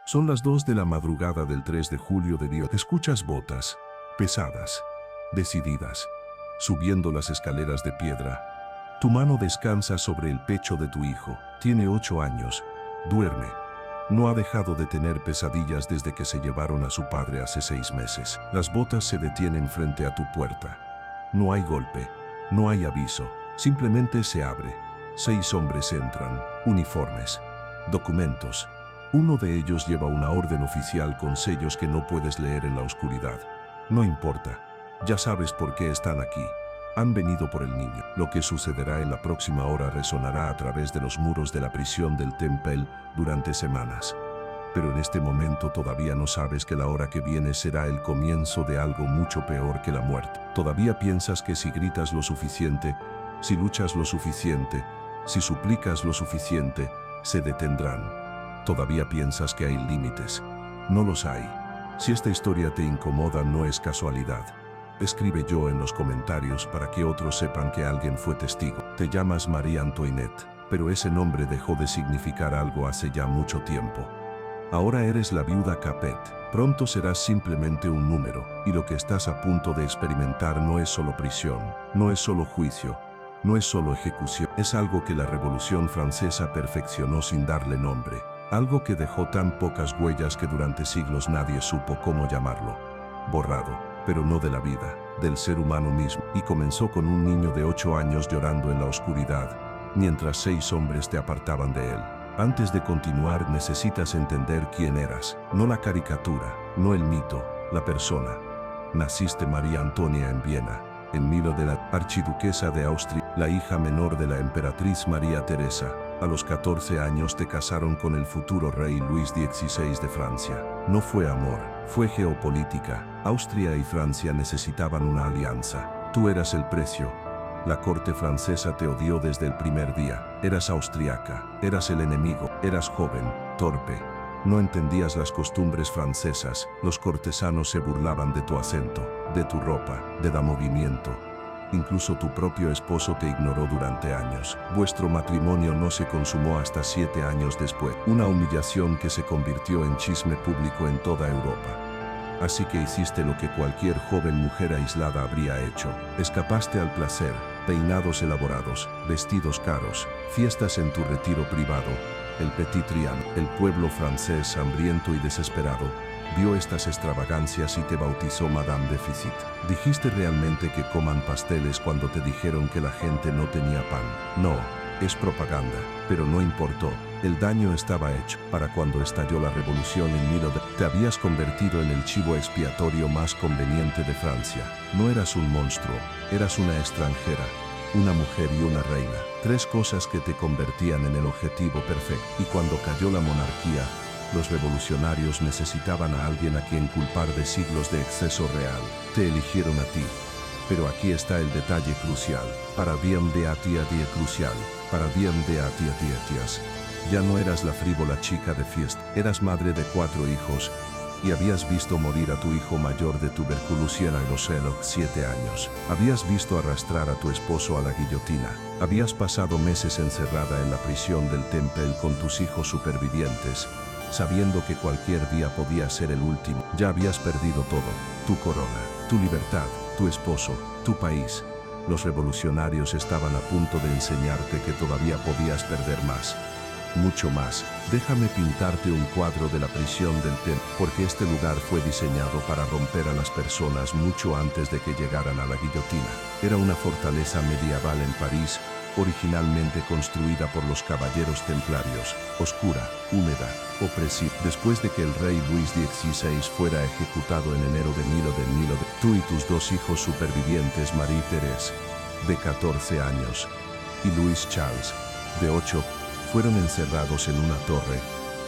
Son las 2 de la madrugada del 3 de julio de Dios. Escuchas botas, pesadas, decididas, subiendo las escaleras de piedra. Tu mano descansa sobre el pecho de tu hijo. Tiene 8 años. Duerme. No ha dejado de tener pesadillas desde que se llevaron a su padre hace 6 meses. Las botas se detienen frente a tu puerta. No hay golpe. No hay aviso. Simplemente se abre. 6 hombres entran. Uniformes. Documentos. Uno de ellos lleva una orden oficial con sellos que no puedes leer en la oscuridad. No importa. Ya sabes por qué están aquí. Han venido por el niño. Lo que sucederá en la próxima hora resonará a través de los muros de la prisión del Tempel durante semanas. Pero en este momento todavía no sabes que la hora que viene será el comienzo de algo mucho peor que la muerte. Todavía piensas que si gritas lo suficiente, si luchas lo suficiente, si suplicas lo suficiente, se detendrán. Todavía piensas que hay límites. No los hay. Si esta historia te incomoda, no es casualidad. Escribe yo en los comentarios para que otros sepan que alguien fue testigo. Te llamas María Antoinette, pero ese nombre dejó de significar algo hace ya mucho tiempo. Ahora eres la viuda Capet. Pronto serás simplemente un número, y lo que estás a punto de experimentar no es solo prisión, no es solo juicio, no es solo ejecución. Es algo que la Revolución Francesa perfeccionó sin darle nombre. Algo que dejó tan pocas huellas que durante siglos nadie supo cómo llamarlo. Borrado, pero no de la vida, del ser humano mismo. Y comenzó con un niño de 8 años llorando en la oscuridad, mientras 6 hombres te apartaban de él. Antes de continuar, necesitas entender quién eras. No la caricatura, no el mito, la persona. Naciste María Antonia en Viena, en Milo de la archiduquesa de Austria, la hija menor de la emperatriz María Teresa. A los 14 años te casaron con el futuro rey Luis XVI de Francia. No fue amor, fue geopolítica. Austria y Francia necesitaban una alianza. Tú eras el precio. La corte francesa te odió desde el primer día. Eras austriaca, eras el enemigo, eras joven, torpe. No entendías las costumbres francesas. Los cortesanos se burlaban de tu acento, de tu ropa, de tu movimiento. Incluso tu propio esposo te ignoró durante años. Vuestro matrimonio no se consumó hasta 7 años después. Una humillación que se convirtió en chisme público en toda Europa. Así que hiciste lo que cualquier joven mujer aislada habría hecho. Escapaste al placer, peinados elaborados, vestidos caros, fiestas en tu retiro privado. El Petit Trianon, el pueblo francés hambriento y desesperado, vio estas extravagancias y te bautizó Madame Déficit. ¿Dijiste realmente que coman pasteles cuando te dijeron que la gente no tenía pan? No, es propaganda, pero no importó. El daño estaba hecho. Para cuando estalló la revolución en Milo, te habías convertido en el chivo expiatorio más conveniente de Francia. No eras un monstruo, eras una extranjera, una mujer y una reina. 3 cosas que te convertían en el objetivo perfecto. Y cuando cayó la monarquía, los revolucionarios necesitaban a alguien a quien culpar de siglos de exceso real. Te eligieron a ti. Pero aquí está el detalle crucial. Para bien de a ti a día crucial. Para bien de a ti a días. Ya no eras la frívola chica de fiesta. Eras madre de 4 hijos. Y habías visto morir a tu hijo mayor de tuberculosis a los 7 años. Habías visto arrastrar a tu esposo a la guillotina. Habías pasado meses encerrada en la prisión del Tempel con tus hijos supervivientes, sabiendo que cualquier día podía ser el último. Ya habías perdido todo. Tu corona, tu libertad, tu esposo, tu país. Los revolucionarios estaban a punto de enseñarte que todavía podías perder más. Mucho más. Déjame pintarte un cuadro de la prisión del Tempel, porque este lugar fue diseñado para romper a las personas mucho antes de que llegaran a la guillotina. Era una fortaleza medieval en París, originalmente construida por los caballeros templarios, oscura, húmeda, opresiva. Después de que el rey Luis XVI fuera ejecutado en enero de Milo, tú y tus 2 hijos supervivientes, Marie-Thérèse, de 14 años, y Louis Charles, de 8, fueron encerrados en una torre,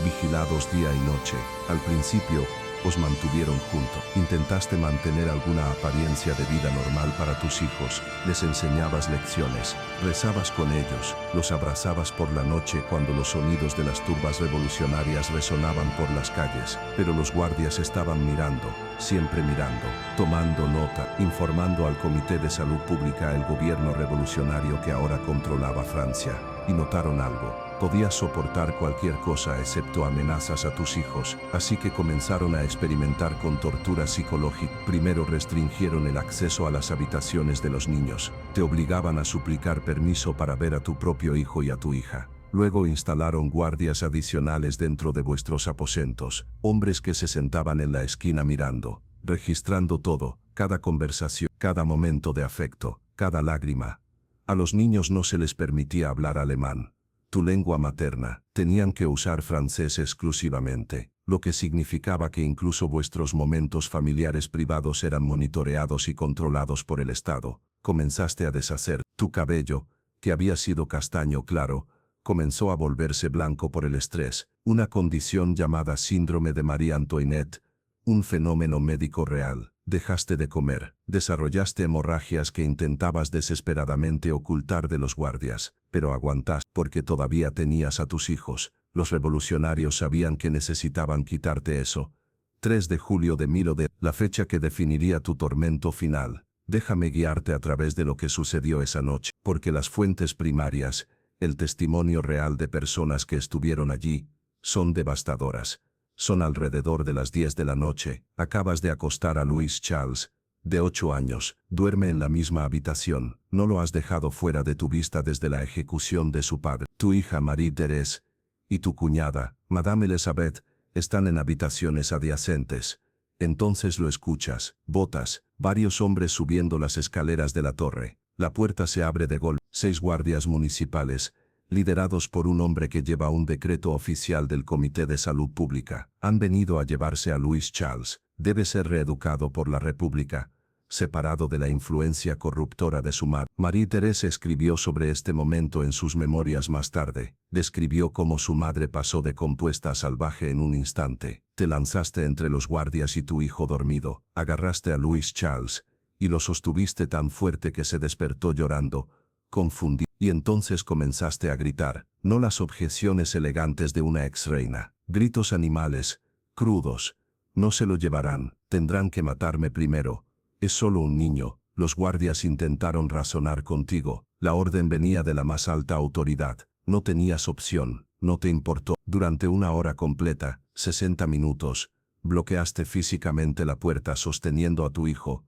vigilados día y noche. Al principio, os mantuvieron juntos. Intentaste mantener alguna apariencia de vida normal para tus hijos. Les enseñabas lecciones, rezabas con ellos, los abrazabas por la noche cuando los sonidos de las turbas revolucionarias resonaban por las calles. Pero los guardias estaban mirando, siempre mirando, tomando nota, informando al Comité de Salud Pública, el gobierno revolucionario que ahora controlaba Francia. Y notaron algo. Podías soportar cualquier cosa excepto amenazas a tus hijos, así que comenzaron a experimentar con tortura psicológica. Primero restringieron el acceso a las habitaciones de los niños, te obligaban a suplicar permiso para ver a tu propio hijo y a tu hija. Luego instalaron guardias adicionales dentro de vuestros aposentos, hombres que se sentaban en la esquina mirando, registrando todo, cada conversación, cada momento de afecto, cada lágrima. A los niños no se les permitía hablar alemán, tu lengua materna, tenían que usar francés exclusivamente, lo que significaba que incluso vuestros momentos familiares privados eran monitoreados y controlados por el Estado. Comenzaste a deshacer, tu cabello, que había sido castaño claro, comenzó a volverse blanco por el estrés, una condición llamada síndrome de Marie Antoinette, un fenómeno médico real. Dejaste de comer, desarrollaste hemorragias que intentabas desesperadamente ocultar de los guardias, pero aguantaste porque todavía tenías a tus hijos. Los revolucionarios sabían que necesitaban quitarte eso. 3 de julio de la fecha que definiría tu tormento final. Déjame guiarte a través de lo que sucedió esa noche, porque las fuentes primarias, el testimonio real de personas que estuvieron allí, son devastadoras. Son alrededor de las 10 de la noche, acabas de acostar a Louis Charles, de 8 años, duerme en la misma habitación, no lo has dejado fuera de tu vista desde la ejecución de su padre. Tu hija Marie-Thérèse y tu cuñada, Madame Elizabeth, están en habitaciones adyacentes. Entonces lo escuchas, botas, varios hombres subiendo las escaleras de la torre, la puerta se abre de golpe, 6 guardias municipales, liderados por un hombre que lleva un decreto oficial del Comité de Salud Pública, han venido a llevarse a Louis Charles. Debe ser reeducado por la República, separado de la influencia corruptora de su madre. Marie-Thérèse escribió sobre este momento en sus memorias más tarde. Describió cómo su madre pasó de compuesta a salvaje en un instante. Te lanzaste entre los guardias y tu hijo dormido, agarraste a Louis Charles, y lo sostuviste tan fuerte que se despertó llorando, confundido. Y entonces comenzaste a gritar, no las objeciones elegantes de una ex reina, gritos animales, crudos. No se lo llevarán, tendrán que matarme primero. Es solo un niño. Los guardias intentaron razonar contigo, la orden venía de la más alta autoridad, no tenías opción, no te importó. Durante 1 hora completa, 60 minutos, bloqueaste físicamente la puerta sosteniendo a tu hijo,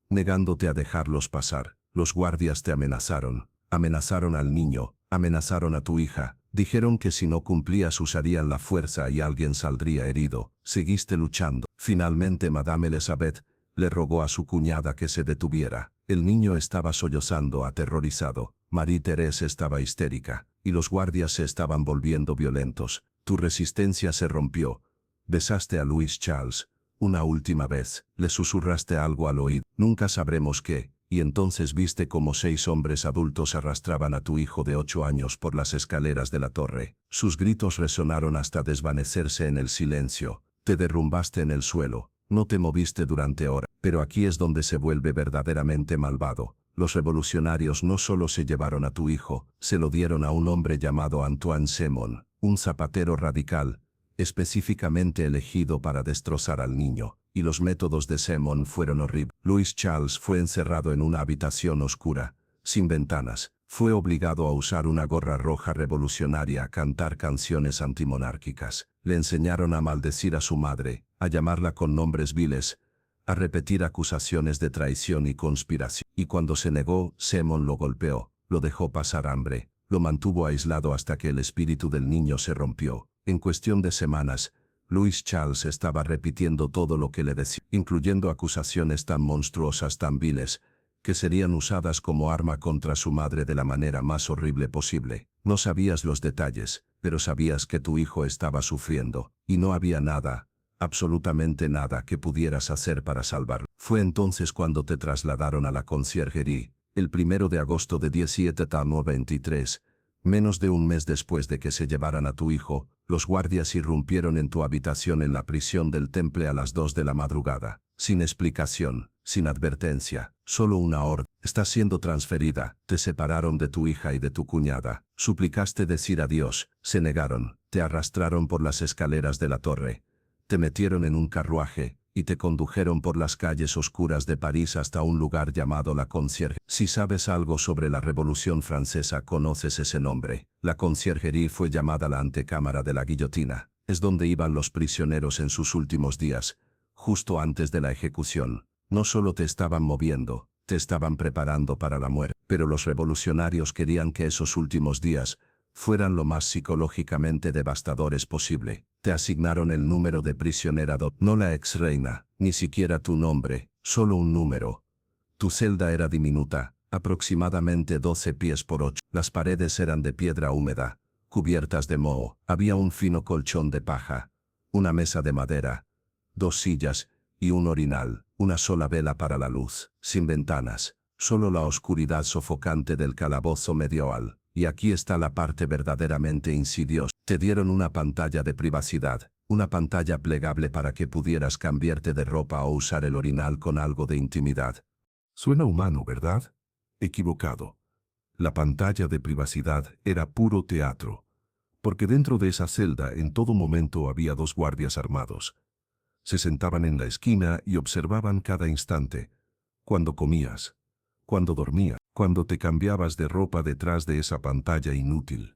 negándote a dejarlos pasar. Los guardias te amenazaron. Amenazaron al niño, amenazaron a tu hija, dijeron que si no cumplías usarían la fuerza y alguien saldría herido. Seguiste luchando. Finalmente Madame Elizabeth le rogó a su cuñada que se detuviera. El niño estaba sollozando aterrorizado, Marie-Thérèse estaba histérica, y los guardias se estaban volviendo violentos. Tu resistencia se rompió. Besaste a Louis Charles. Una última vez, le susurraste algo al oído. Nunca sabremos qué. Y entonces viste cómo 6 hombres adultos arrastraban a tu hijo de 8 años por las escaleras de la torre. Sus gritos resonaron hasta desvanecerse en el silencio. Te derrumbaste en el suelo, no te moviste durante horas. Pero aquí es donde se vuelve verdaderamente malvado. Los revolucionarios no solo se llevaron a tu hijo, se lo dieron a un hombre llamado Antoine Semon, un zapatero radical, específicamente elegido para destrozar al niño. Y los métodos de Semon fueron horribles. Louis Charles fue encerrado en una habitación oscura, sin ventanas. Fue obligado a usar una gorra roja revolucionaria a cantar canciones antimonárquicas. Le enseñaron a maldecir a su madre, a llamarla con nombres viles, a repetir acusaciones de traición y conspiración. Y cuando se negó, Semon lo golpeó, lo dejó pasar hambre, lo mantuvo aislado hasta que el espíritu del niño se rompió. En cuestión de semanas, Louis Charles estaba repitiendo todo lo que le decía, incluyendo acusaciones tan monstruosas, tan viles, que serían usadas como arma contra su madre de la manera más horrible posible. No sabías los detalles, pero sabías que tu hijo estaba sufriendo, y no había nada, absolutamente nada que pudieras hacer para salvarlo. Fue entonces cuando te trasladaron a la conciergería, el 1 de agosto de 1723, menos de un mes después de que se llevaran a tu hijo. Los guardias irrumpieron en tu habitación en la prisión del Temple a las 2 de la madrugada, sin explicación, sin advertencia, solo una orden. Está siendo transferida. Te separaron de tu hija y de tu cuñada. Suplicaste decir adiós, se negaron, te arrastraron por las escaleras de la torre, te metieron en un carruaje, y te condujeron por las calles oscuras de París hasta un lugar llamado la Conciergerie. Si sabes algo sobre la Revolución Francesa, conoces ese nombre. La Conciergerie fue llamada la antecámara de la guillotina. Es donde iban los prisioneros en sus últimos días, justo antes de la ejecución. No solo te estaban moviendo, te estaban preparando para la muerte. Pero los revolucionarios querían que esos últimos días fueran lo más psicológicamente devastadores posible. Te asignaron el número de prisionera, no la ex reina, ni siquiera tu nombre, solo un número. Tu celda era diminuta, aproximadamente 12 pies por 8. Las paredes eran de piedra húmeda, cubiertas de moho. Había un fino colchón de paja, una mesa de madera, 2 sillas y un orinal, una sola vela para la luz, sin ventanas, solo la oscuridad sofocante del calabozo medieval. Y aquí está la parte verdaderamente insidiosa. Te dieron una pantalla de privacidad, una pantalla plegable para que pudieras cambiarte de ropa o usar el orinal con algo de intimidad. Suena humano, ¿verdad? Equivocado. La pantalla de privacidad era puro teatro, porque dentro de esa celda en todo momento había 2 guardias armados. Se sentaban en la esquina y observaban cada instante, cuando comías, cuando dormías, cuando te cambiabas de ropa detrás de esa pantalla inútil,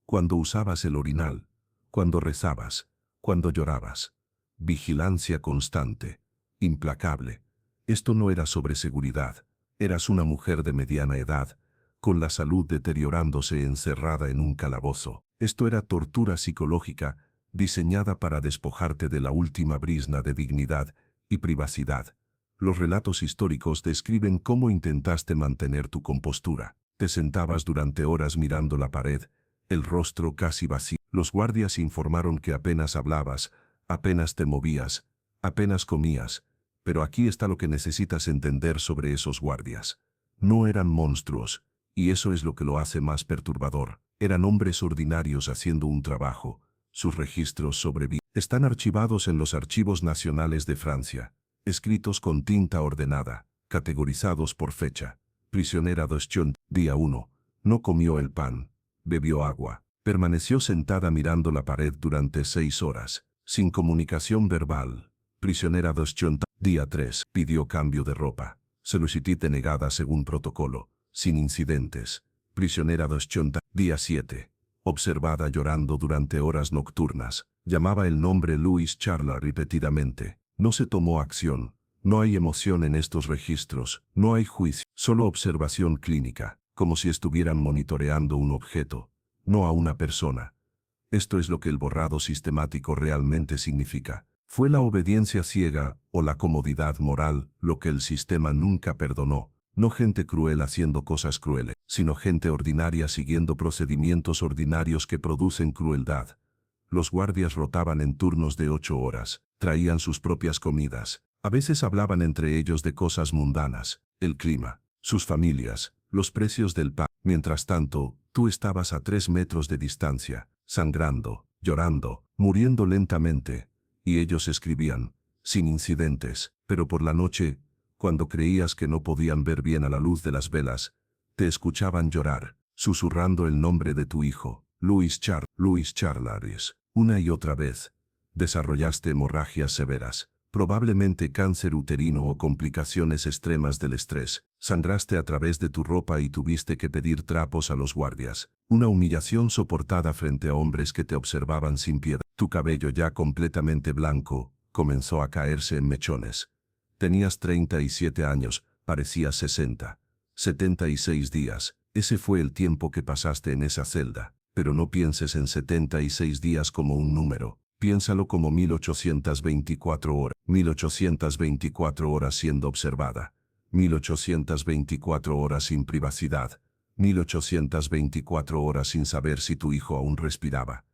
cuando usabas el orinal, cuando rezabas, cuando llorabas. Vigilancia constante, implacable. Esto no era sobre seguridad. Eras una mujer de mediana edad, con la salud deteriorándose encerrada en un calabozo. Esto era tortura psicológica, diseñada para despojarte de la última brizna de dignidad y privacidad. Los relatos históricos describen cómo intentaste mantener tu compostura. Te sentabas durante horas mirando la pared, el rostro casi vacío. Los guardias informaron que apenas hablabas, apenas te movías, apenas comías. Pero aquí está lo que necesitas entender sobre esos guardias. No eran monstruos, y eso es lo que lo hace más perturbador. Eran hombres ordinarios haciendo un trabajo. Sus registros están archivados en los archivos nacionales de Francia, escritos con tinta ordenada, categorizados por fecha. Prisionera d'Oschon, día 1. No comió el pan, bebió agua. Permaneció sentada mirando la pared durante 6 horas, sin comunicación verbal. Prisionera d'Oschon, día 3. Pidió cambio de ropa. Solicitud denegada según protocolo, sin incidentes. Prisionera d'Oschon, día 7. Observada llorando durante horas nocturnas. Llamaba el nombre Louis Charles repetidamente. No se tomó acción. No hay emoción en estos registros. No hay juicio. Solo observación clínica, como si estuvieran monitoreando un objeto, no a una persona. Esto es lo que el borrado sistemático realmente significa. Fue la obediencia ciega o la comodidad moral lo que el sistema nunca perdonó. No gente cruel haciendo cosas crueles, sino gente ordinaria siguiendo procedimientos ordinarios que producen crueldad. Los guardias rotaban en turnos de 8 horas, traían sus propias comidas. A veces hablaban entre ellos de cosas mundanas, el clima, sus familias, los precios del pan. Mientras tanto, tú estabas a 3 metros de distancia, sangrando, llorando, muriendo lentamente. Y ellos escribían, sin incidentes, pero por la noche, cuando creías que no podían ver bien a la luz de las velas, te escuchaban llorar, susurrando el nombre de tu hijo, Louis Charles, una y otra vez. Desarrollaste hemorragias severas, probablemente cáncer uterino o complicaciones extremas del estrés. Sangraste a través de tu ropa y tuviste que pedir trapos a los guardias. Una humillación soportada frente a hombres que te observaban sin piedad. Tu cabello ya completamente blanco comenzó a caerse en mechones. Tenías 37 años, parecías 60. 76 días, ese fue el tiempo que pasaste en esa celda. Pero no pienses en 76 días como un número. Piénsalo como 1824 horas. 1824 horas siendo observada. 1824 horas sin privacidad. 1824 horas sin saber si tu hijo aún respiraba.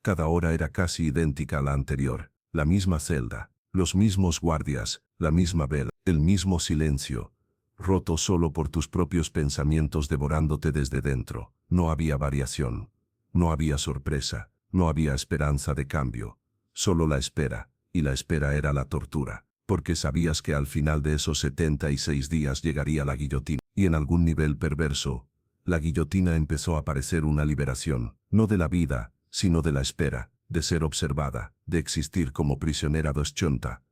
Cada hora era casi idéntica a la anterior. La misma celda, los mismos guardias, la misma vela, el mismo silencio, roto solo por tus propios pensamientos devorándote desde dentro. No había variación, no había sorpresa, no había esperanza de cambio, solo la espera, y la espera era la tortura, porque sabías que al final de esos 76 días llegaría la guillotina, y en algún nivel perverso, la guillotina empezó a parecer una liberación, no de la vida, sino de la espera, de ser observada, de existir como prisionera d'Oschonta.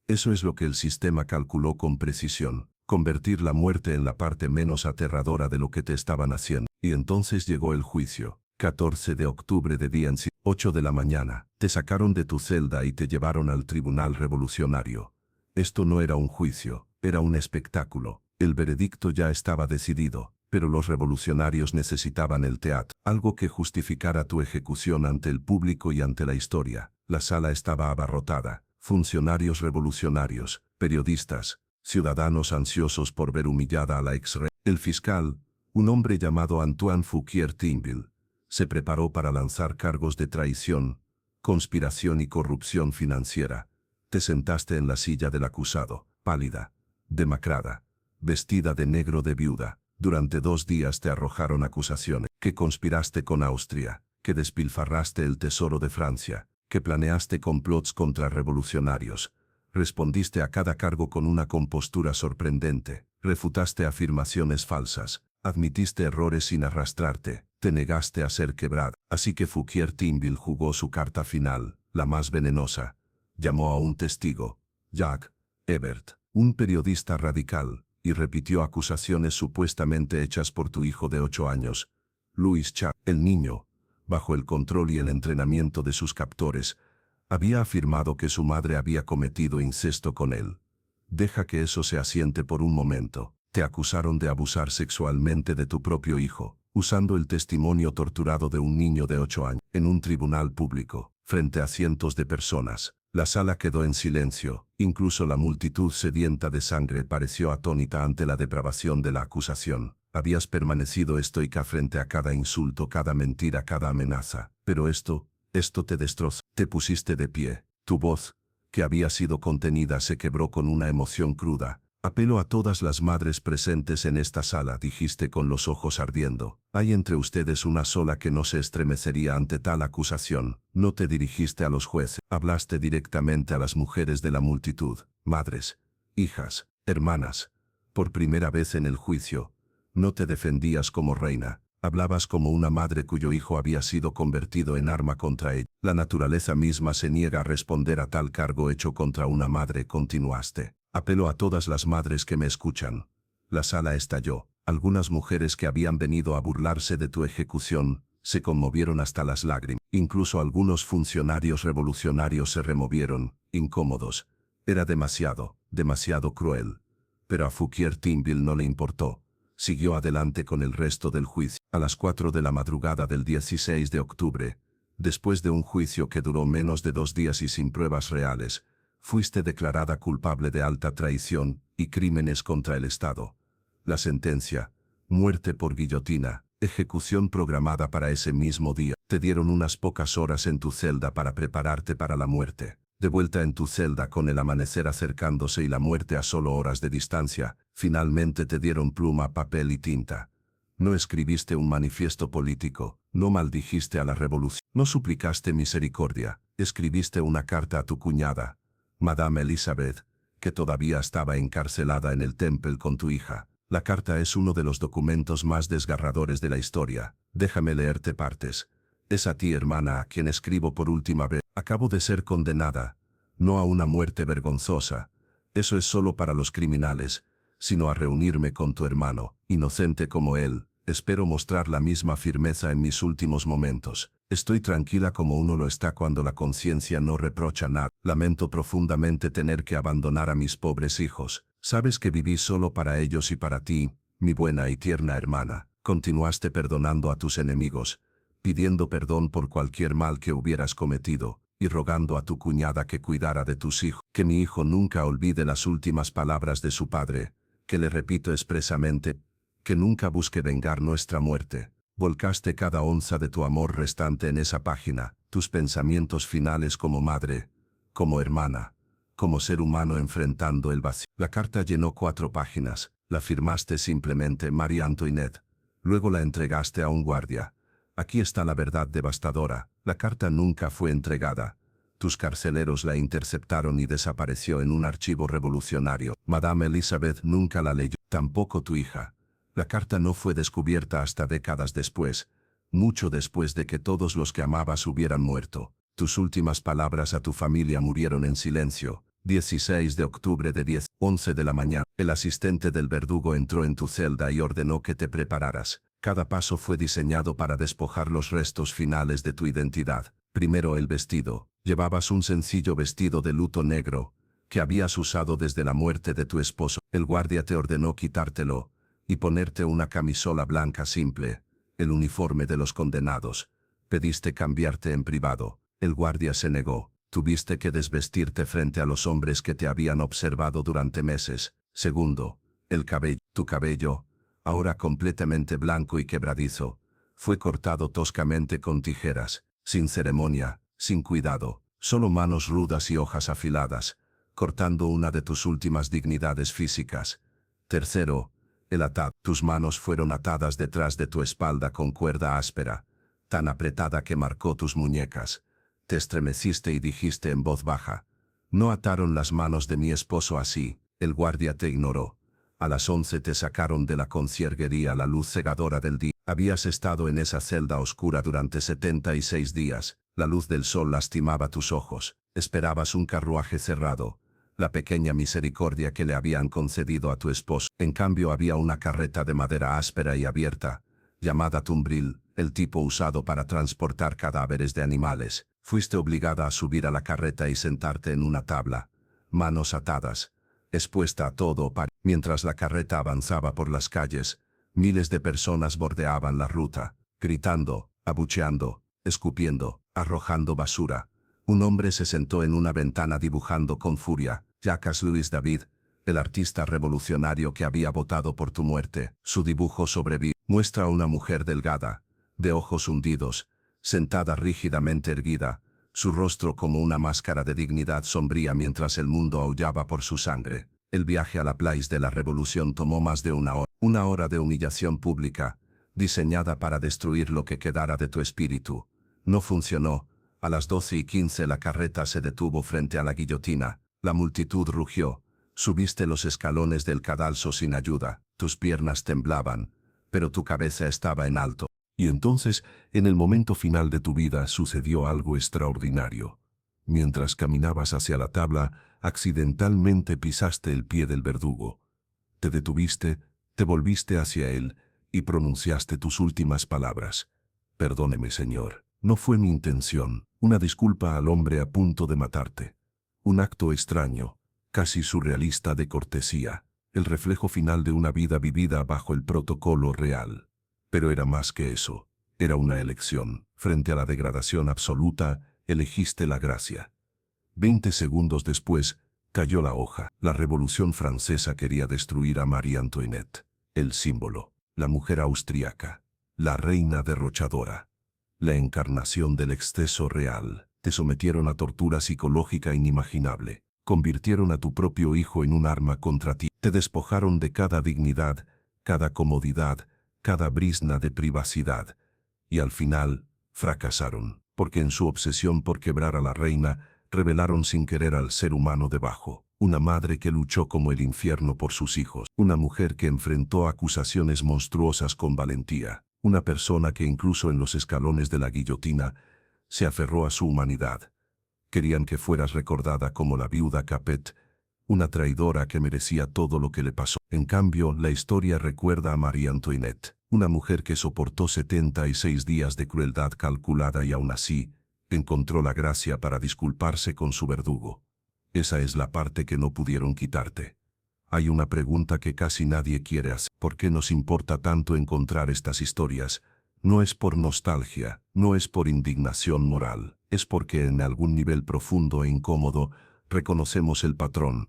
Eso es lo que el sistema calculó con precisión. Convertir la muerte en la parte menos aterradora de lo que te estaban haciendo. Y entonces llegó el juicio. 14 de octubre de día en 8 de la mañana. Te sacaron de tu celda y te llevaron al tribunal revolucionario. Esto no era un juicio, era un espectáculo. El veredicto ya estaba decidido, pero los revolucionarios necesitaban el teatro, algo que justificara tu ejecución ante el público y ante la historia. La sala estaba abarrotada. Funcionarios revolucionarios, periodistas, ciudadanos ansiosos por ver humillada a la ex-rey. El fiscal, un hombre llamado Antoine Fouquier-Tinville, se preparó para lanzar cargos de traición, conspiración y corrupción financiera. Te sentaste en la silla del acusado, pálida, demacrada, vestida de negro de viuda. Durante 2 días te arrojaron acusaciones, que conspiraste con Austria, que despilfarraste el tesoro de Francia, que planeaste complots contra revolucionarios. Respondiste a cada cargo con una compostura sorprendente, refutaste afirmaciones falsas, admitiste errores sin arrastrarte, te negaste a ser quebrada. Así que Fouquier-Tinville jugó su carta final, la más venenosa. Llamó a un testigo, Jacques Hebert, un periodista radical, y repitió acusaciones supuestamente hechas por tu hijo de 8 años, Louis Charles. El niño, bajo el control y el entrenamiento de sus captores, había afirmado que su madre había cometido incesto con él. Deja que eso se asiente por un momento. Te acusaron de abusar sexualmente de tu propio hijo, usando el testimonio torturado de un niño de 8 años, en un tribunal público, frente a cientos de personas. La sala quedó en silencio, incluso la multitud sedienta de sangre pareció atónita ante la depravación de la acusación. Habías permanecido estoica frente a cada insulto, cada mentira, cada amenaza. Pero esto te destrozó. Te pusiste de pie. Tu voz, que había sido contenida, se quebró con una emoción cruda. Apelo a todas las madres presentes en esta sala, dijiste con los ojos ardiendo. Hay entre ustedes una sola que no se estremecería ante tal acusación. No te dirigiste a los jueces, hablaste directamente a las mujeres de la multitud, madres, hijas, hermanas. Por primera vez en el juicio, no te defendías como reina, hablabas como una madre cuyo hijo había sido convertido en arma contra ella. La naturaleza misma se niega a responder a tal cargo hecho contra una madre, continuaste. Apelo a todas las madres que me escuchan. La sala estalló. Algunas mujeres que habían venido a burlarse de tu ejecución se conmovieron hasta las lágrimas. Incluso algunos funcionarios revolucionarios se removieron, incómodos. Era demasiado cruel. Pero a Fouquier-Tinville no le importó. Siguió adelante con el resto del juicio. A las 4 de la madrugada del 16 de octubre, después de un juicio que duró menos de 2 días y sin pruebas reales, fuiste declarada culpable de alta traición y crímenes contra el Estado. La sentencia, muerte por guillotina, ejecución programada para ese mismo día. Te dieron unas pocas horas en tu celda para prepararte para la muerte. De vuelta en tu celda con el amanecer acercándose y la muerte a solo horas de distancia, finalmente te dieron pluma, papel y tinta. No escribiste un manifiesto político, no maldijiste a la revolución, no suplicaste misericordia, escribiste una carta a tu cuñada, Madame Elizabeth, que todavía estaba encarcelada en el Temple con tu hija. La carta es uno de los documentos más desgarradores de la historia. Déjame leerte partes. Es a ti, hermana, a quien escribo por última vez. Acabo de ser condenada, no a una muerte vergonzosa. Eso es solo para los criminales, sino a reunirme con tu hermano, inocente como él. Espero mostrar la misma firmeza en mis últimos momentos. Estoy tranquila como uno lo está cuando la conciencia no reprocha nada. Lamento profundamente tener que abandonar a mis pobres hijos. Sabes que viví solo para ellos y para ti, mi buena y tierna hermana. Continuaste perdonando a tus enemigos, pidiendo perdón por cualquier mal que hubieras cometido, y rogando a tu cuñada que cuidara de tus hijos. Que mi hijo nunca olvide las últimas palabras de su padre, que le repito expresamente, que nunca busque vengar nuestra muerte. Volcaste cada onza de tu amor restante en esa página, tus pensamientos finales como madre, como hermana, como ser humano enfrentando el vacío. La carta llenó 4 páginas, la firmaste simplemente Marie Antoinette. Luego la entregaste a un guardia. Aquí está la verdad devastadora, la carta nunca fue entregada. Tus carceleros la interceptaron y desapareció en un archivo revolucionario. Madame Elizabeth nunca la leyó, tampoco tu hija. La carta no fue descubierta hasta décadas después, mucho después de que todos los que amabas hubieran muerto. Tus últimas palabras a tu familia murieron en silencio. 16 de octubre de 10:11 de la mañana. El asistente del verdugo entró en tu celda y ordenó que te prepararas. Cada paso fue diseñado para despojar los restos finales de tu identidad. Primero el vestido. Llevabas un sencillo vestido de luto negro, que habías usado desde la muerte de tu esposo. El guardia te ordenó quitártelo y ponerte una camisola blanca simple, el uniforme de los condenados. Pediste cambiarte en privado. El guardia se negó. Tuviste que desvestirte frente a los hombres que te habían observado durante meses. Segundo, el cabello. Tu cabello, ahora completamente blanco y quebradizo, fue cortado toscamente con tijeras, sin ceremonia, sin cuidado, solo manos rudas y hojas afiladas, cortando una de tus últimas dignidades físicas. Tercero, el atado. Tus manos fueron atadas detrás de tu espalda con cuerda áspera, tan apretada que marcó tus muñecas. Te estremeciste y dijiste en voz baja: «No ataron las manos de mi esposo así». El guardia te ignoró. A las 11 te sacaron de la conciergería la luz cegadora del día. Habías estado en esa celda oscura durante 76 días. La luz del sol lastimaba tus ojos. Esperabas un carruaje cerrado, la pequeña misericordia que le habían concedido a tu esposo. En cambio había una carreta de madera áspera y abierta, llamada tumbril, el tipo usado para transportar cadáveres de animales. Fuiste obligada a subir a la carreta y sentarte en una tabla, manos atadas, expuesta a todo. Mientras la carreta avanzaba por las calles, miles de personas bordeaban la ruta, gritando, abucheando, escupiendo, arrojando basura. Un hombre se sentó en una ventana dibujando con furia. Jacques Louis David, el artista revolucionario que había votado por tu muerte. Su dibujo sobrevive. Muestra a una mujer delgada, de ojos hundidos, sentada rígidamente erguida, su rostro como una máscara de dignidad sombría mientras el mundo aullaba por su sangre. El viaje a la Place de la Revolución tomó más de una hora de humillación pública, diseñada para destruir lo que quedara de tu espíritu. No funcionó. A las 12:15 la carreta se detuvo frente a la guillotina. La multitud rugió. Subiste los escalones del cadalso sin ayuda. Tus piernas temblaban, pero tu cabeza estaba en alto. Y entonces, en el momento final de tu vida, sucedió algo extraordinario. Mientras caminabas hacia la tabla, accidentalmente pisaste el pie del verdugo. Te detuviste, te volviste hacia él y pronunciaste tus últimas palabras. «Perdóneme, señor. No fue mi intención». Una disculpa al hombre a punto de matarte. Un acto extraño, casi surrealista de cortesía, el reflejo final de una vida vivida bajo el protocolo real. Pero era más que eso. Era una elección. Frente a la degradación absoluta, elegiste la gracia. 20 segundos después, cayó la hoja. La Revolución Francesa quería destruir a Marie Antoinette, el símbolo, la mujer austríaca, la reina derrochadora, la encarnación del exceso real. Te sometieron a tortura psicológica inimaginable. Convirtieron a tu propio hijo en un arma contra ti. Te despojaron de cada dignidad, cada comodidad, cada brizna de privacidad. Y al final, fracasaron, porque en su obsesión por quebrar a la reina, revelaron sin querer al ser humano debajo. Una madre que luchó como el infierno por sus hijos. Una mujer que enfrentó acusaciones monstruosas con valentía. Una persona que incluso en los escalones de la guillotina se aferró a su humanidad. Querían que fueras recordada como la viuda Capet, una traidora que merecía todo lo que le pasó. En cambio, la historia recuerda a Marie Antoinette, una mujer que soportó 76 días de crueldad calculada y aún así, encontró la gracia para disculparse con su verdugo. Esa es la parte que no pudieron quitarte. Hay una pregunta que casi nadie quiere hacer. ¿Por qué nos importa tanto encontrar estas historias? No es por nostalgia, no es por indignación moral, es porque en algún nivel profundo e incómodo reconocemos el patrón.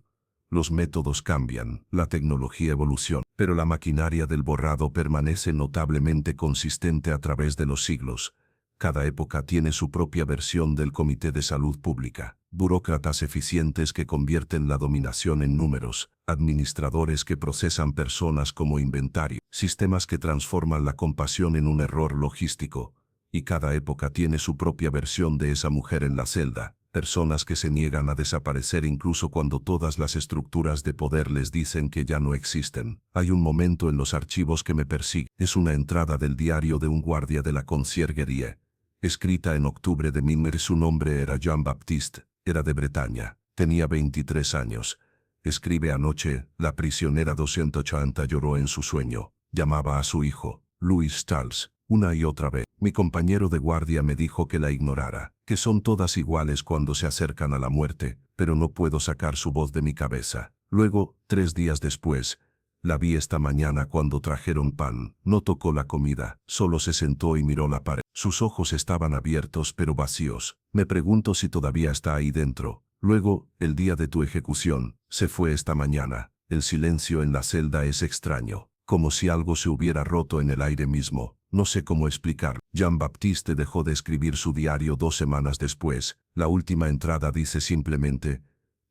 Los métodos cambian, la tecnología evoluciona, pero la maquinaria del borrado permanece notablemente consistente a través de los siglos. Cada época tiene su propia versión del Comité de Salud Pública. Burócratas eficientes que convierten la dominación en números, administradores que procesan personas como inventario, sistemas que transforman la compasión en un error logístico. Y cada época tiene su propia versión de esa mujer en la celda. Personas que se niegan a desaparecer incluso cuando todas las estructuras de poder les dicen que ya no existen. Hay un momento en los archivos que me persigue. Es una entrada del diario de un guardia de la conciergería, escrita en octubre de 1900. Su nombre era Jean Baptiste, era de Bretaña. Tenía 23 años. Escribe anoche, la prisionera 280 lloró en su sueño. Llamaba a su hijo, Louis Charles, una y otra vez. Mi compañero de guardia me dijo que la ignorara, que son todas iguales cuando se acercan a la muerte, pero no puedo sacar su voz de mi cabeza. Luego, 3 días después, la vi esta mañana cuando trajeron pan. No tocó la comida, solo se sentó y miró la pared. Sus ojos estaban abiertos pero vacíos. Me pregunto si todavía está ahí dentro. Luego, el día de tu ejecución, se fue esta mañana. El silencio en la celda es extraño, como si algo se hubiera roto en el aire mismo. No sé cómo explicar. Jean-Baptiste dejó de escribir su diario 2 semanas después. La última entrada dice simplemente: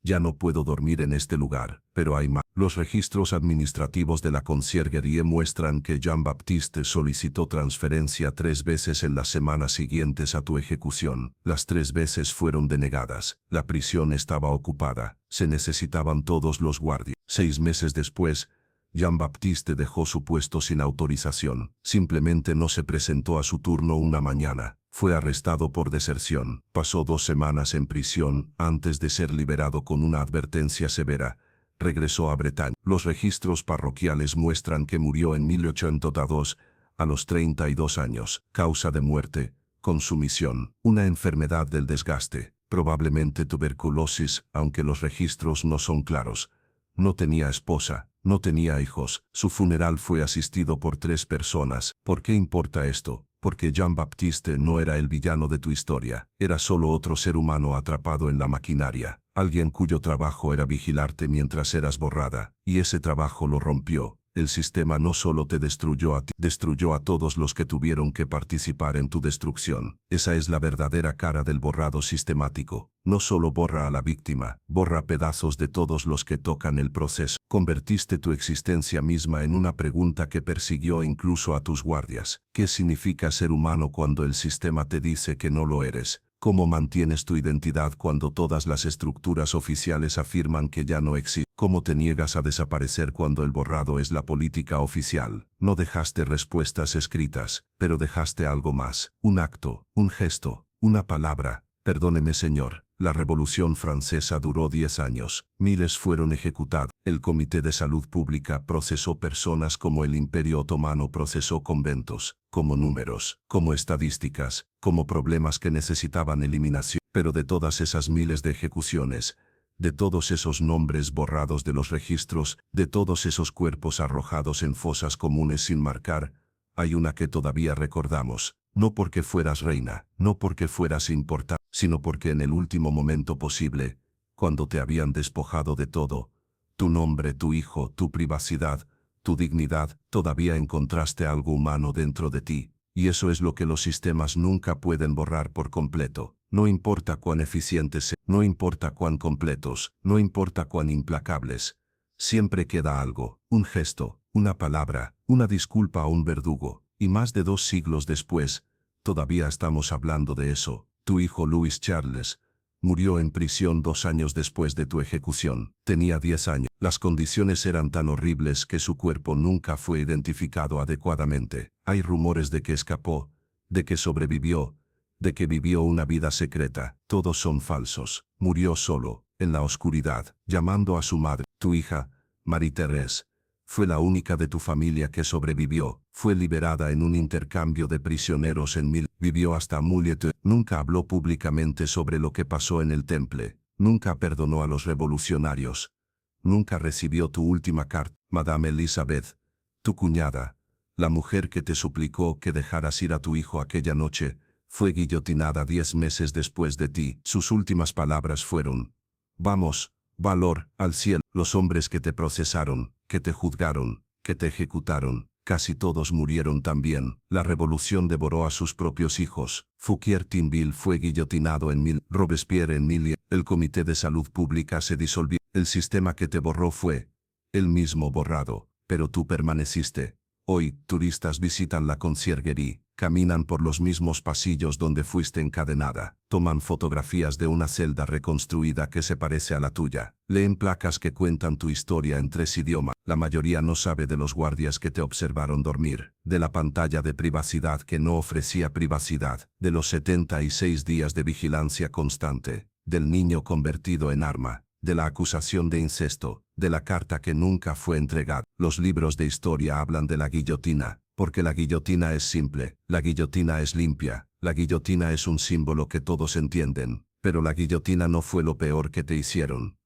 ya no puedo dormir en este lugar, pero hay más. Los registros administrativos de la conciergerie muestran que Jean-Baptiste solicitó transferencia 3 veces en las semanas siguientes a tu ejecución. Las 3 veces fueron denegadas. La prisión estaba ocupada. Se necesitaban todos los guardias. 6 meses después, Jean-Baptiste dejó su puesto sin autorización. Simplemente no se presentó a su turno una mañana. Fue arrestado por deserción. Pasó 2 semanas en prisión antes de ser liberado con una advertencia severa. Regresó a Bretaña. Los registros parroquiales muestran que murió en 1802, a los 32 años. Causa de muerte: consumición. Una enfermedad del desgaste. Probablemente tuberculosis, aunque los registros no son claros. No tenía esposa, no tenía hijos. Su funeral fue asistido por 3 personas. ¿Por qué importa esto? Porque Jean-Baptiste no era el villano de tu historia. Era solo otro ser humano atrapado en la maquinaria. Alguien cuyo trabajo era vigilarte mientras eras borrada. Y ese trabajo lo rompió. El sistema no solo te destruyó a ti, destruyó a todos los que tuvieron que participar en tu destrucción. Esa es la verdadera cara del borrado sistemático. No solo borra a la víctima, borra pedazos de todos los que tocan el proceso. Convertiste tu existencia misma en una pregunta que persiguió incluso a tus guardias. ¿Qué significa ser humano cuando el sistema te dice que no lo eres? ¿Cómo mantienes tu identidad cuando todas las estructuras oficiales afirman que ya no existe? ¿Cómo te niegas a desaparecer cuando el borrado es la política oficial? No dejaste respuestas escritas, pero dejaste algo más. Un acto, un gesto, una palabra. Perdóneme, señor. La Revolución Francesa duró 10 años. Miles fueron ejecutados. El Comité de Salud Pública procesó personas como el Imperio Otomano procesó conventos, como números, como estadísticas, como problemas que necesitaban eliminación. Pero de todas esas miles de ejecuciones, de todos esos nombres borrados de los registros, de todos esos cuerpos arrojados en fosas comunes sin marcar, hay una que todavía recordamos. No porque fueras reina, no porque fueras importante, sino porque en el último momento posible, cuando te habían despojado de todo, tu nombre, tu hijo, tu privacidad, tu dignidad, todavía encontraste algo humano dentro de ti. Y eso es lo que los sistemas nunca pueden borrar por completo. No importa cuán eficientes sean, no importa cuán completos, no importa cuán implacables. Siempre queda algo, un gesto, una palabra, una disculpa a un verdugo. Y más de 2 siglos después, todavía estamos hablando de eso. Tu hijo Louis Charles murió en prisión 2 años después de tu ejecución. Tenía 10 años. Las condiciones eran tan horribles que su cuerpo nunca fue identificado adecuadamente. Hay rumores de que escapó, de que sobrevivió, de que vivió una vida secreta. Todos son falsos. Murió solo, en la oscuridad, llamando a su madre. Tu hija, Marie-Thérèse, fue la única de tu familia que sobrevivió. Fue liberada en un intercambio de prisioneros en vivió hasta Mouliet. Nunca habló públicamente sobre lo que pasó en el Temple. Nunca perdonó a los revolucionarios. Nunca recibió tu última carta. Madame Elizabeth, tu cuñada, la mujer que te suplicó que dejaras ir a tu hijo aquella noche, fue guillotinada 10 meses después de ti. Sus últimas palabras fueron: vamos, valor, al cielo. Los hombres que te procesaron, que te juzgaron, que te ejecutaron, casi todos murieron también. La revolución devoró a sus propios hijos. Fouquier-Tinville fue guillotinado en Robespierre en el Comité de Salud Pública se disolvió. El sistema que te borró fue el mismo borrado, pero tú permaneciste. Hoy, turistas visitan la conciergerie, caminan por los mismos pasillos donde fuiste encadenada, toman fotografías de una celda reconstruida que se parece a la tuya, leen placas que cuentan tu historia en 3 idiomas. La mayoría no sabe de los guardias que te observaron dormir, de la pantalla de privacidad que no ofrecía privacidad, de los 76 días de vigilancia constante, del niño convertido en arma, de la acusación de incesto, de la carta que nunca fue entregada. Los libros de historia hablan de la guillotina, porque la guillotina es simple, la guillotina es limpia, la guillotina es un símbolo que todos entienden, pero la guillotina no fue lo peor que te hicieron.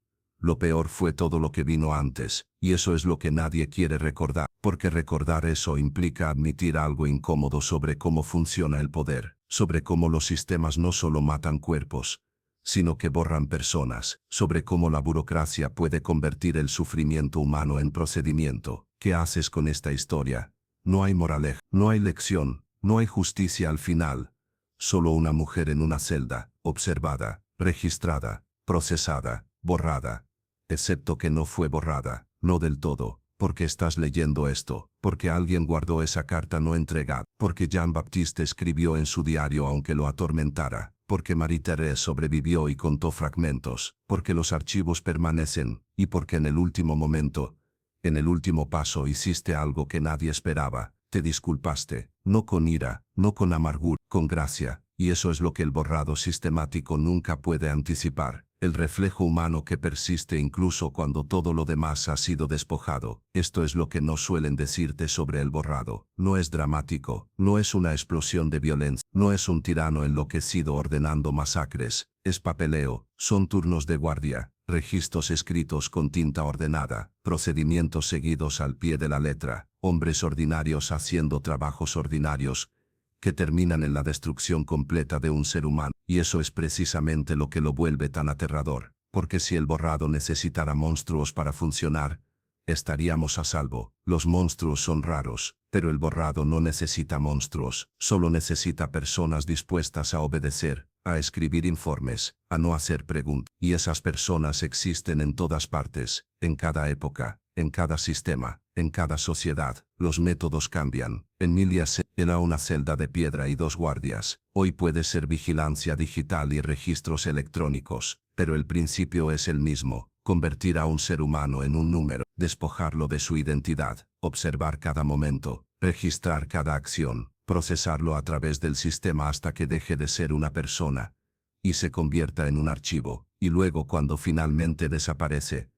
Lo peor fue todo lo que vino antes, y eso es lo que nadie quiere recordar, porque recordar eso implica admitir algo incómodo sobre cómo funciona el poder, sobre cómo los sistemas no solo matan cuerpos, sino que borran personas, sobre cómo la burocracia puede convertir el sufrimiento humano en procedimiento. ¿Qué haces con esta historia? No hay moraleja, no hay lección, no hay justicia al final. Solo una mujer en una celda, observada, registrada, procesada, borrada. Excepto que no fue borrada, no del todo, porque estás leyendo esto, porque alguien guardó esa carta no entregada, porque Jean-Baptiste escribió en su diario aunque lo atormentara, porque Marie-Thérèse sobrevivió y contó fragmentos, porque los archivos permanecen, y porque en el último momento, en el último paso hiciste algo que nadie esperaba, te disculpaste, no con ira, no con amargura, con gracia, y eso es lo que el borrado sistemático nunca puede anticipar. El reflejo humano que persiste incluso cuando todo lo demás ha sido despojado. Esto es lo que no suelen decirte sobre el borrado. No es dramático, no es una explosión de violencia, no es un tirano enloquecido ordenando masacres, es papeleo, son turnos de guardia, registros escritos con tinta ordenada, procedimientos seguidos al pie de la letra, hombres ordinarios haciendo trabajos ordinarios, que terminan en la destrucción completa de un ser humano, y eso es precisamente lo que lo vuelve tan aterrador, porque si el borrado necesitara monstruos para funcionar, estaríamos a salvo. Los monstruos son raros, pero el borrado no necesita monstruos, solo necesita personas dispuestas a obedecer, a escribir informes, a no hacer preguntas, y esas personas existen en todas partes, en cada época, en cada sistema, en cada sociedad. Los métodos cambian. En Milias era una celda de piedra y 2 guardias. Hoy puede ser vigilancia digital y registros electrónicos, pero el principio es el mismo: convertir a un ser humano en un número, despojarlo de su identidad, observar cada momento, registrar cada acción, procesarlo a través del sistema hasta que deje de ser una persona y se convierta en un archivo, y luego cuando finalmente desaparece,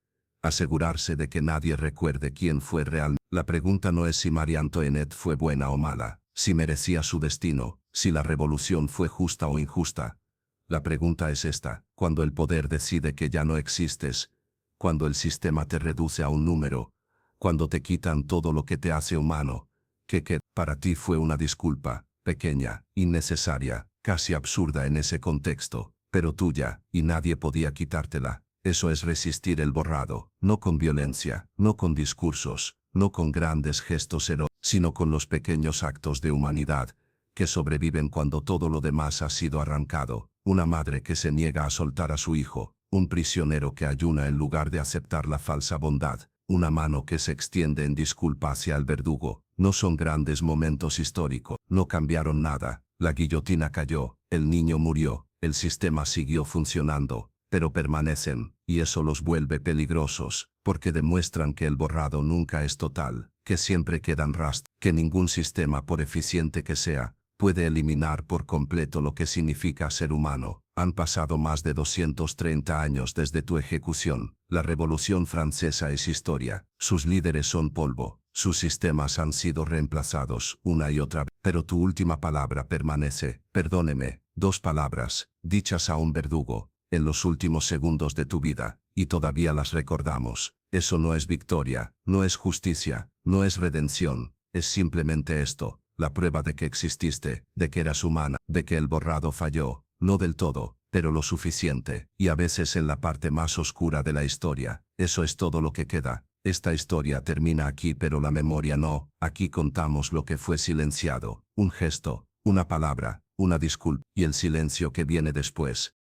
asegurarse de que nadie recuerde quién fue realmente. La pregunta no es si Marie Antoinette fue buena o mala, si merecía su destino, si la revolución fue justa o injusta. La pregunta es esta: cuando el poder decide que ya no existes, cuando el sistema te reduce a un número, cuando te quitan todo lo que te hace humano, que para ti fue una disculpa, pequeña, innecesaria, casi absurda en ese contexto, pero tuya, y nadie podía quitártela. Eso es resistir el borrado, no con violencia, no con discursos, no con grandes gestos heroicos, sino con los pequeños actos de humanidad, que sobreviven cuando todo lo demás ha sido arrancado. Una madre que se niega a soltar a su hijo, un prisionero que ayuna en lugar de aceptar la falsa bondad, una mano que se extiende en disculpa hacia el verdugo. No son grandes momentos históricos, no cambiaron nada. La guillotina cayó, el niño murió, el sistema siguió funcionando, pero permanecen, y eso los vuelve peligrosos, porque demuestran que el borrado nunca es total, que siempre quedan rastros, que ningún sistema, por eficiente que sea, puede eliminar por completo lo que significa ser humano. Han pasado más de 230 años desde tu ejecución. La Revolución Francesa es historia, sus líderes son polvo, sus sistemas han sido reemplazados una y otra vez, pero tu última palabra permanece. Perdóneme, 2 palabras, dichas a un verdugo, en los últimos segundos de tu vida, y todavía las recordamos. Eso no es victoria, no es justicia, no es redención, es simplemente esto: la prueba de que exististe, de que eras humana, de que el borrado falló, no del todo, pero lo suficiente, y a veces en la parte más oscura de la historia. Eso es todo lo que queda. Esta historia termina aquí, pero la memoria no. Aquí contamos lo que fue silenciado, un gesto, una palabra, una disculpa, y el silencio que viene después.